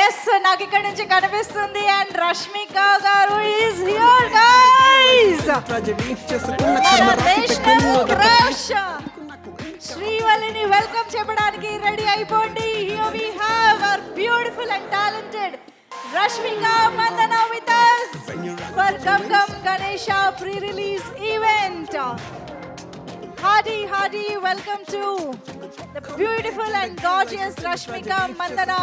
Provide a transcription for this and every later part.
Yes నాకు ఇక్కడ నుంచి కనిపిస్తుంది and Rashmika garu is here guys. శ్రీవల్లిని వెల్కమ్ చెప్పడానికి రెడీ అయిపోండి. Here we have our beautiful and talented Rashmika Mandana with us for Gum Gum Ganesha pre-release event. Hearty welcome to the beautiful and gorgeous Rashmika Mandana.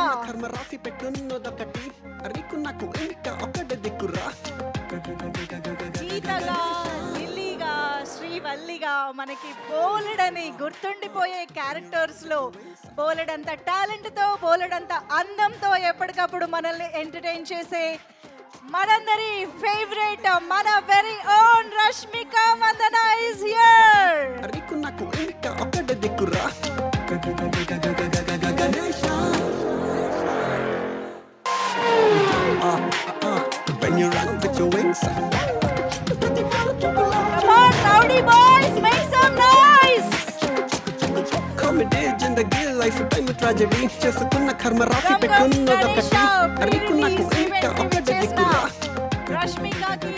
గీతగా లిల్లీగా శ్రీవల్లిగా మనకి బోలెడని గుర్తుండిపోయే క్యారెక్టర్స్లో బోలెడంత టాలెంట్తో బోలెడంత అందంతో ఎప్పటికప్పుడు మనల్ని ఎంటర్టైన్ చేసే మనందరి ఫేవరెట్ మన very own Rashmika Mandanna is here. When you run with your wings, Come on, rowdy boys, make some noise. comedy in the gear life time tragedy. చేసుకున్న కర్మ రాసి Gum Gum పెట్టున్నది Ganesha ఒకటి అరికున్నకు pre-release ఇంకా event కి ఒకటి విచ్చేసిన దిక్కురా. రష్మికకి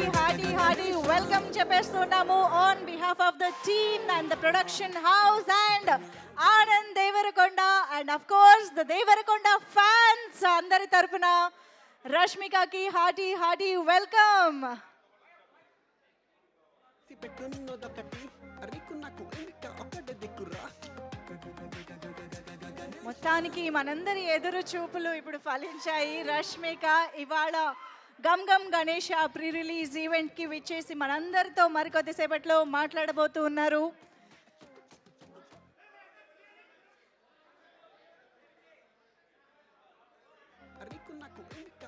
హార్టీ వెల్కమ్ చెప్పేస్తున్నాము on behalf of the team and the production house and Anand Deverakonda and of course the Deverakonda fans అందరి తరపున రష్మికకి హార్టీ వెల్కమ్. పెట్టున్నది ఒకటి అరికున్నకు ఇంకా ఒకటి దిక్కురా. మొత్తానికి మనందరి ఎదురు చూపులు ఇప్పుడు ఫలించాయి. రష్మిక ఇవాళ గమ్ గమ్ గణేష ప్రీ రిలీజ్ ఈవెంట్కి విచ్చేసి మనందరితో మరికొద్దిసేపట్లో మాట్లాడబోతూ ఉన్నారు. అరికున్నకు ఇంకా